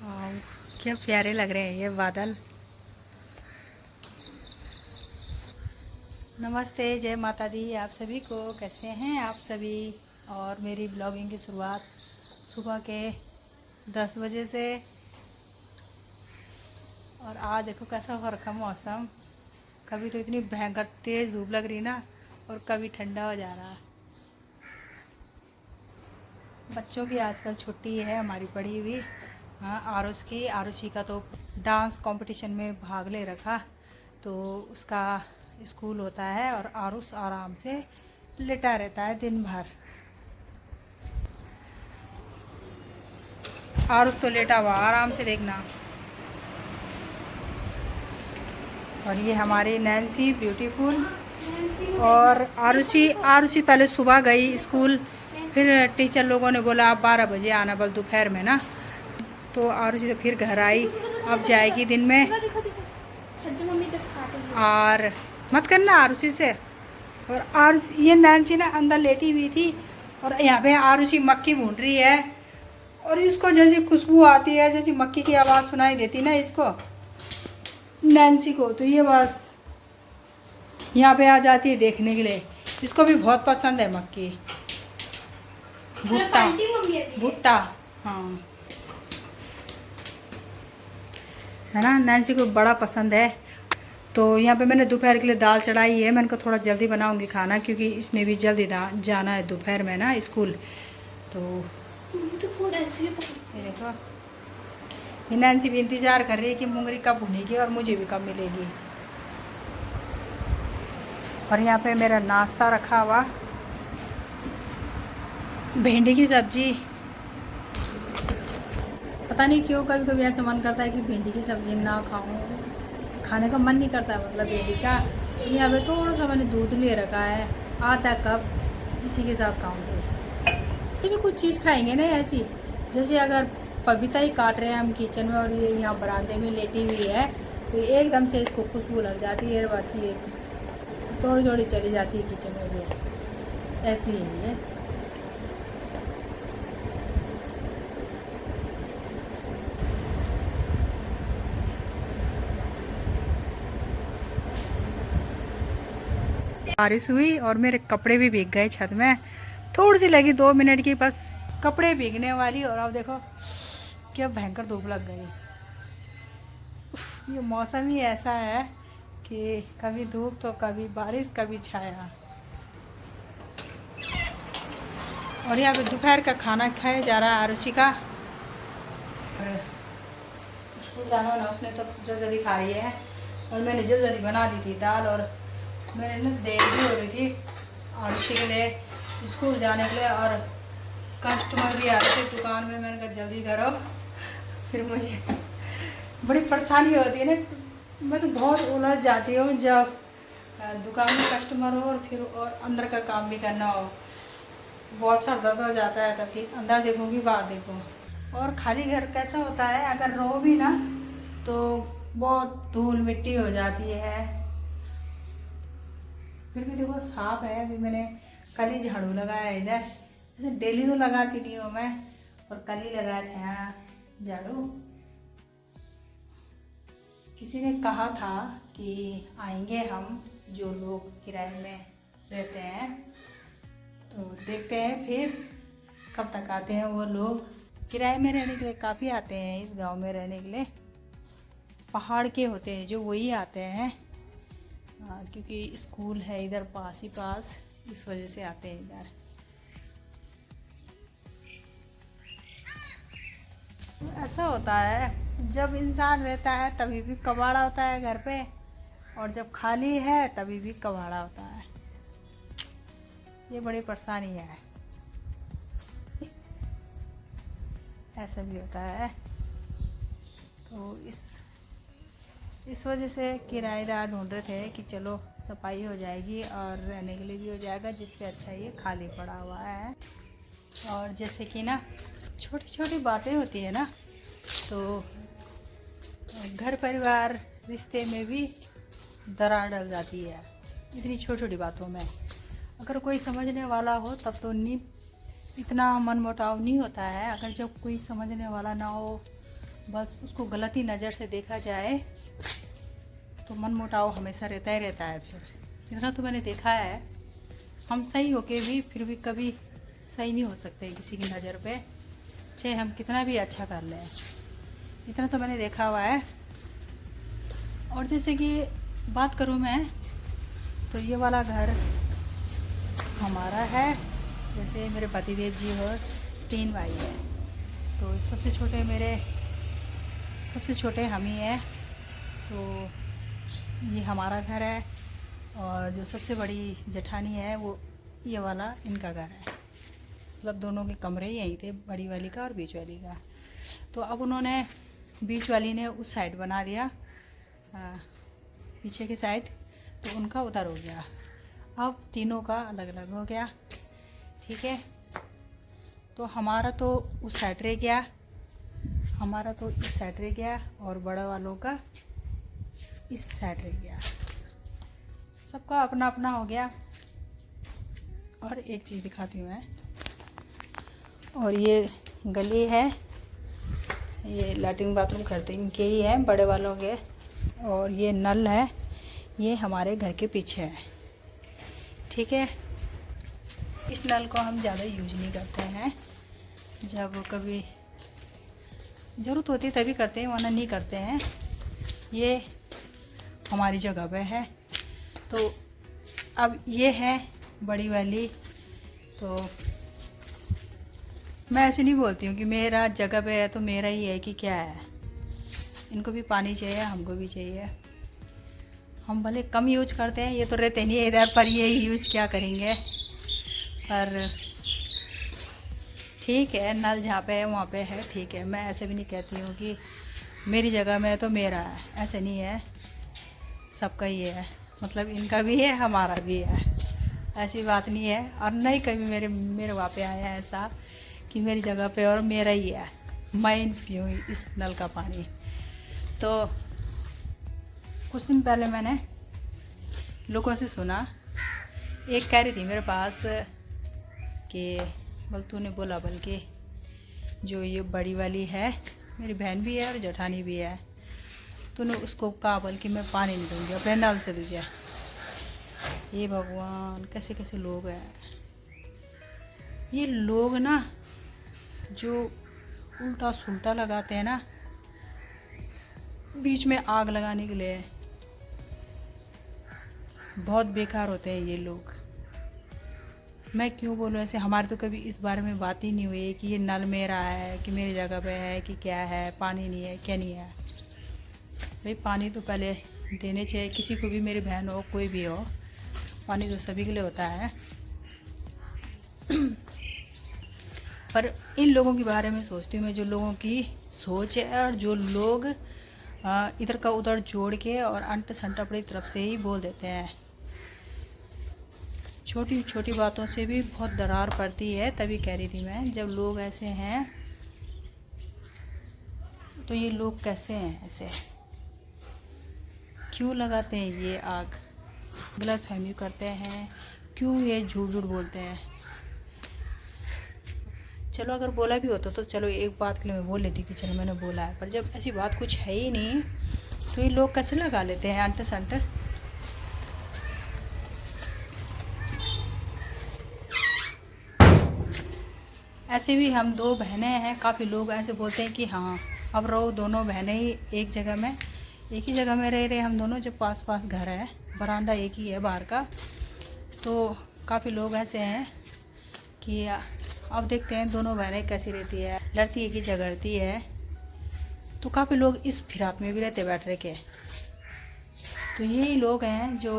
वाह, क्या प्यारे लग रहे हैं ये बादल। नमस्ते, जय माता दी आप सभी को। कैसे हैं आप सभी। और मेरी ब्लॉगिंग की शुरुआत सुबह के 10 बजे से। और आज देखो कैसा हो रखा मौसम। कभी तो इतनी भयंकर तेज़ धूप लग रही ना, और कभी ठंडा हो जा रहा। बच्चों की आजकल छुट्टी है हमारी पड़ी हुई। हाँ, आरुषि का तो डांस कंपटीशन में भाग ले रखा, तो उसका स्कूल होता है और आरुष आराम से लेटा रहता है दिन भर। आरुष तो लेटा हुआ आराम से, देखना। और ये हमारी नैन्सी ब्यूटीफुल। और आरुषि आरुषि पहले सुबह गई स्कूल, फिर टीचर लोगों ने बोला आप 12 बजे आना, बल दोपहर में ना। तो आरुषि तो फिर घर आई, अब जाएगी दिन में। और मत करना आरुषि से। और आरुषि, ये नैन्सी ना अंदर लेटी हुई थी, और यहाँ पे आरुषि मक्की भून रही है। और इसको जैसी खुशबू आती है, जैसी मक्की की आवाज़ सुनाई देती ना इसको, नैन्सी को, तो ये बस यहाँ पे आ जाती है देखने के लिए। इसको भी बहुत पसंद है मक्की, भुट्टा भुट्टा। हाँ, है ना, नैन्सी को बड़ा पसंद है। तो यहाँ पे मैंने दोपहर के लिए दाल चढ़ाई है। मैंने कहा थोड़ा जल्दी बनाऊंगी खाना, क्योंकि इसने भी जल्दी जाना है दोपहर में ना स्कूल। तो ये देखो, ये नैन्सी भी इंतज़ार कर रही है कि मूंगरी कब भुनेगी और मुझे भी कब मिलेगी। और यहाँ पे मेरा नाश्ता रखा हुआ, भिंडी की सब्जी। पता नहीं क्यों कभी कभी ऐसा मन करता है कि भिंडी की सब्जी ना खाऊं, खाने का मन नहीं करता है, मतलब भिंडी का। यहाँ पे थोड़ा सा मैंने दूध ले रखा है, आधा कप, इसी के साथ खाऊंगी। ये भी कुछ चीज़ खाएंगे ना ऐसी, जैसे अगर पपीता ही काट रहे हैं हम किचन में और ये यहाँ बरामदे में लेटी हुई है, तो एकदम से इसको खुशबू लग जाती है, बस ये थोड़ी थोड़ी चली जाती है किचन में भी। ऐसी ही है। बारिश हुई और मेरे कपड़े भी भीग गए छत में। थोड़ी सी लगी 2 मिनट की बस कपड़े भीगने वाली, और अब देखो क्या भयंकर धूप लग गई। ये मौसम ही ऐसा है कि कभी धूप तो कभी बारिश कभी छाया। और यहाँ पे दोपहर का खाना खाया जा रहा है आरुषि का। और स्कूल जाना होना उसने तो जल्दी खा रही है, और मैंने जल्दी बना दी थी दाल। और मैंने ना देर भी हो रही थी आरुषि के लिए स्कूल जाने के लिए, और कस्टमर भी आ रहे थे दुकान में। मैंने कहा जल्दी करो, फिर मुझे बड़ी परेशानी होती है ना। मैं तो बहुत उलझ जाती हूँ जब दुकान में कस्टमर हो और फिर और अंदर का काम भी करना हो। बहुत सर दर्द हो जाता है तब कि अंदर देखूँगी बाहर देखूँ। और खाली घर कैसा होता है, अगर रो भी ना तो बहुत धूल मिट्टी हो जाती है। फिर भी देखो साफ है। अभी मैंने कल ही झाड़ू लगाया है इधर, जैसे डेली तो लगाती नहीं हूँ मैं, और कल ही लगाया था यहाँ झाड़ू। किसी ने कहा था कि आएंगे हम जो लोग किराए में रहते हैं, तो देखते हैं फिर कब तक आते हैं वो लोग। किराए में रहने के लिए काफ़ी आते हैं इस गांव में रहने के लिए। पहाड़ के होते हैं जो, वही आते हैं। क्योंकि स्कूल है इधर पास ही पास, इस वजह से आते हैं इधर। ऐसा होता है जब इंसान रहता है तभी भी कबाड़ा होता है घर पे, और जब खाली है तभी भी कबाड़ा होता है। ये बड़ी परेशानी है, ऐसा भी होता है। तो इस वजह से किराएदार ढूंढ रहे थे कि चलो सफाई हो जाएगी और रहने के लिए भी हो जाएगा, जिससे अच्छा ये खाली पड़ा हुआ है। और जैसे कि ना छोटी छोटी बातें होती है ना, तो घर परिवार रिश्ते में भी दरार डल जाती है इतनी छोटी छोटी बातों में। अगर कोई समझने वाला हो तब तो नहीं, इतना मनमुटाव नहीं होता है। अगर जब कोई समझने वाला ना हो, बस उसको गलती नज़र से देखा जाए तो मनमुटाव हमेशा रहता ही रहता है। फिर इतना तो मैंने देखा है, हम सही होके भी फिर भी कभी सही नहीं हो सकते किसी की नज़र पे, चाहे हम कितना भी अच्छा कर लें। इतना तो मैंने देखा हुआ है। और जैसे कि बात करूँ मैं, तो ये वाला घर हमारा है। जैसे मेरे पतिदेव जी और 3 भाई हैं, तो सबसे छोटे हम ही हैं। तो ये हमारा घर है, और जो सबसे बड़ी जेठानी है वो ये वाला इनका घर है। मतलब दोनों के कमरे यहीं थे, बड़ी वाली का और बीच वाली का। तो अब उन्होंने, बीच वाली ने उस साइड बना दिया, पीछे की साइड, तो उनका उधर हो गया। अब तीनों का अलग अलग हो गया, ठीक है। तो हमारा तो उस साइड रह गया, हमारा तो इस साइड रह गया, और बड़े वालों का इस साइड रह गया। सबका अपना अपना हो गया। और एक चीज़ दिखाती हूँ मैं, और ये गली है, ये लैट्रिन बाथरूम करते इनके ही हैं, बड़े वालों के। और ये नल है, ये हमारे घर के पीछे है, ठीक है। इस नल को हम ज़्यादा यूज नहीं करते हैं, जब कभी ज़रूरत होती है तभी करते हैं, वरना नहीं करते हैं। ये हमारी जगह पे है। तो अब ये है बड़ी वाली, तो मैं ऐसे नहीं बोलती हूँ कि मेरा जगह पे है तो मेरा ही है कि क्या है। इनको भी पानी चाहिए, हमको भी चाहिए। हम भले कम यूज करते हैं, ये तो रहते नहीं है इधर, पर ये यूज क्या करेंगे। पर ठीक है, नल जहाँ पे है वहाँ पे है, ठीक है। मैं ऐसे भी नहीं कहती हूँ कि मेरी जगह में है तो मेरा है, ऐसे नहीं है, सबका ही है। मतलब इनका भी है, हमारा भी है, ऐसी बात नहीं है। और नहीं कभी मेरे वहाँ पे आया ऐसा कि मेरी जगह पे और मेरा ही है, मैं पीऊँ इस नल का पानी। तो कुछ दिन पहले मैंने लोगों से सुना, एक कह रही थी मेरे पास कि तूने बोला बल्कि जो ये बड़ी वाली है, मेरी बहन भी है और जेठानी भी है, तूने उसको कहा बल्कि मैं पानी नहीं दूँगी अपने नल से तुझे। ये भगवान, कैसे कैसे लोग हैं ये लोग ना, जो उल्टा सुल्टा लगाते हैं ना बीच में आग लगाने के लिए, बहुत बेकार होते हैं ये लोग। मैं क्यों बोलूँ ऐसे, हमारे तो कभी इस बारे में बात ही नहीं हुई कि ये नल मेरा है कि मेरी जगह पे है कि क्या है, पानी नहीं है क्या नहीं है। भाई पानी तो पहले देने चाहिए किसी को भी, मेरी बहन हो कोई भी हो, पानी तो सभी के लिए होता है। पर इन लोगों के बारे में सोचती हूँ मैं, जो लोगों की सोच है, और जो लोग इधर का उधर जोड़ के और अंट संट अपनी तरफ से ही बोल देते हैं। छोटी छोटी बातों से भी बहुत दरार पड़ती है। तभी कह रही थी मैं, जब लोग ऐसे हैं तो ये लोग कैसे हैं, ऐसे क्यों लगाते हैं ये आग, गलत फहमी करते हैं, क्यों ये झूठ झूठ बोलते हैं। चलो अगर बोला भी होता तो चलो एक बात के लिए मैं बोल लेती कि चलो मैंने बोला है, पर जब ऐसी बात कुछ है ही नहीं तो ये लोग कैसे लगा लेते हैं अंट संट। ऐसे भी हम 2 बहनें हैं, काफ़ी लोग ऐसे बोलते हैं कि हाँ अब रहो दोनों बहनें ही एक जगह में, एक ही जगह में रह रहे हम दोनों, जब पास पास घर है, बरामदा एक ही है बाहर का। तो काफ़ी लोग ऐसे हैं कि अब देखते हैं दोनों बहनें कैसी रहती है, लड़ती है कि झगड़ती है। तो काफ़ी लोग इस फिराक में भी रहते बैठ रहे के। तो यही लोग हैं जो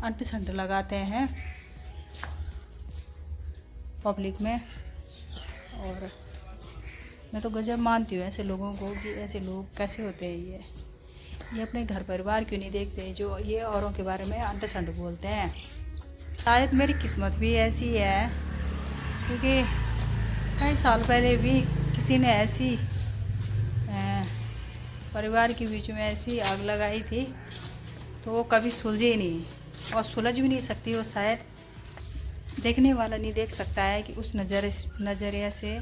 अंट संट लगाते हैं पब्लिक में। और मैं तो गजब मानती हूँ ऐसे लोगों को कि ऐसे लोग कैसे होते हैं। ये अपने घर परिवार क्यों नहीं देखते, जो ये औरों के बारे में अंट संट बोलते हैं। शायद मेरी किस्मत भी ऐसी है, क्योंकि कई साल पहले भी किसी ने ऐसी परिवार के बीच में ऐसी आग लगाई थी, तो वो कभी सुलझी नहीं और सुलझ भी नहीं सकती। वो शायद देखने वाला नहीं देख सकता है कि उस नज़रिए से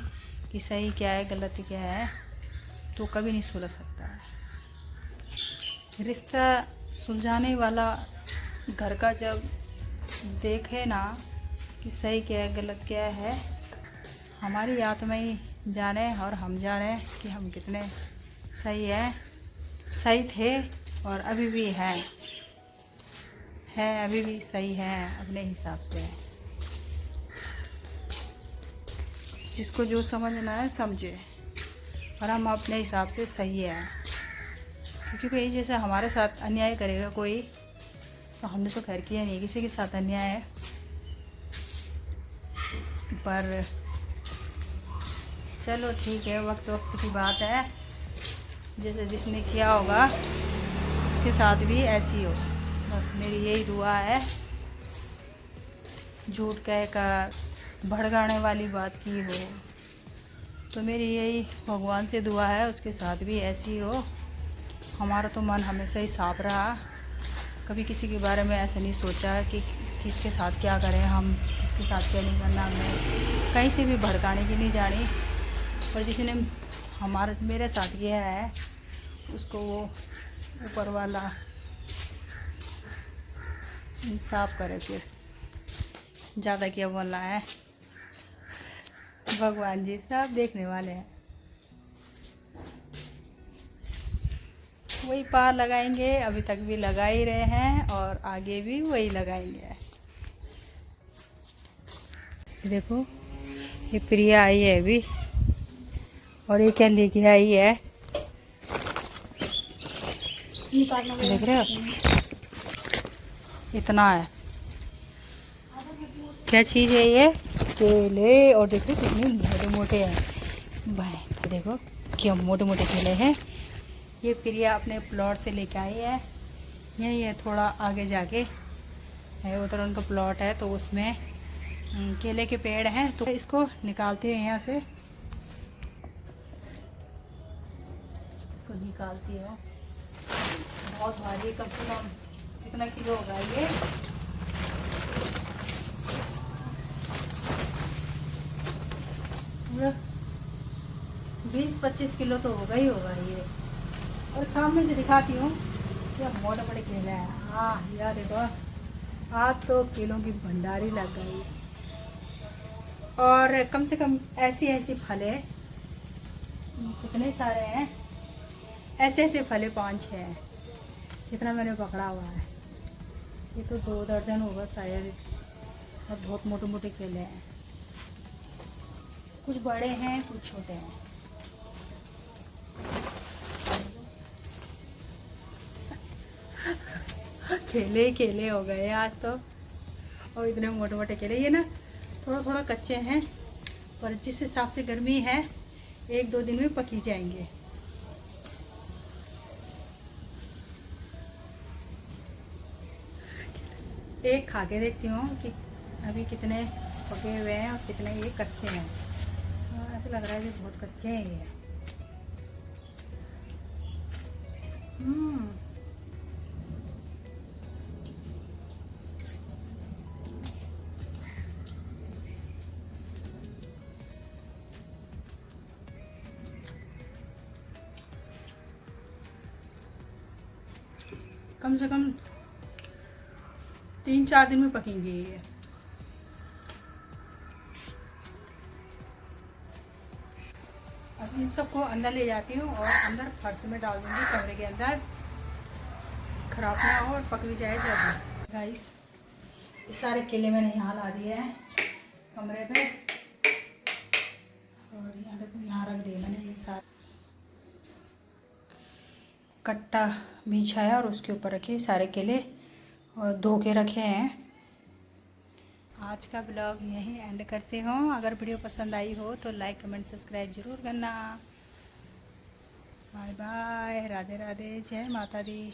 कि सही क्या है गलत क्या है, तो कभी नहीं सुलझ सकता है। रिश्ता सुलझाने वाला घर का जब देखे ना कि सही क्या है गलत क्या है, हमारी आत्मा ही जाने और हम जाने कि हम कितने सही है, सही थे और अभी भी हैं, अभी भी सही हैं अपने हिसाब से। जिसको जो समझना है समझे, और हम अपने हिसाब से सही है। क्योंकि भाई जैसे हमारे साथ अन्याय करेगा कोई, तो हमने तो खैर किया नहीं किसी के साथ अन्याय है, पर चलो ठीक है, वक्त वक्त की बात है। जैसे जिसने किया होगा उसके साथ भी ऐसी हो, बस मेरी यही दुआ है। झूठ कह कर भड़काने वाली बात की हो, तो मेरी यही भगवान से दुआ है उसके साथ भी ऐसी हो। हमारा तो मन हमेशा ही साफ रहा, कभी किसी के बारे में ऐसा नहीं सोचा कि किसके साथ क्या करें हम, किसके साथ क्या नहीं करना, हमने कहीं से भी भड़काने की नहीं जानी। और जिसने मेरे साथ किया है उसको वो ऊपर वाला इंसाफ करे। फिर ज़्यादा क्या बोलना है, भगवान जी सब देखने वाले हैं, वही पार लगाएंगे। अभी तक भी लगा ही रहे हैं और आगे भी वही लगाएंगे। देखो ये प्रिया आई है अभी, और ये क्या लेके आई है देख रहे हो, इतना है। क्या चीज़ है ये, केले, और देखो कितने मोटे मोटे हैं भाई, देखो क्या मोटे मोटे केले हैं। ये प्रिया अपने प्लॉट से लेके आई है, यही है थोड़ा आगे जाके है, उधर उनका प्लॉट है, तो उसमें केले के पेड़ हैं, तो इसको निकालते हैं यहाँ से, इसको निकालती है। बहुत भारी, कम से कम कितना किलो होगा ये, मतलब 20-25 किलो तो होगा ही होगा ये। और सामने से दिखाती हूँ, क्या मोटे मोटे केले हैं। हाँ यार देखो, आज तो केलों की भंडारी लग गई। और कम से कम ऐसी फले कितने सारे हैं, ऐसे फले 5-6 हैं, जितना मैंने पकड़ा हुआ है। ये तो 2 दर्जन होगा शायद, और बहुत मोटे मोटे केले हैं, कुछ बड़े हैं कुछ छोटे हैं। केले केले हो गए आज तो, और इतने मोटे मोटे केले। ये ना थोड़ा थोड़ा कच्चे हैं, पर जिस हिसाब से गर्मी है 1-2 दिन में पक ही जाएंगे। एक खा के देखती हूँ कि अभी कितने पके हुए हैं और कितने ये कच्चे हैं। ऐसा लग रहा है कि बहुत कच्चे हैं ये। कम से कम 3-4 दिन में पकेंगे ये। अब इन सबको अंदर ले जाती हूँ और अंदर फर्श में डाल दूँगी, कमरे के अंदर, खराब ना हो और पक भी जाए जल्दी। गाइस ये सारे केले मैंने यहाँ ला दिए हैं कमरे पे, और यहाँ रख दिए मैंने ये सारे, कट्टा बिछाया और उसके ऊपर रखे सारे केले और धो के रखे हैं। आज का ब्लॉग यहीं एंड करते हूँ। अगर वीडियो पसंद आई हो तो लाइक कमेंट सब्सक्राइब ज़रूर करना। बाय बाय, राधे राधे, जय माता दी।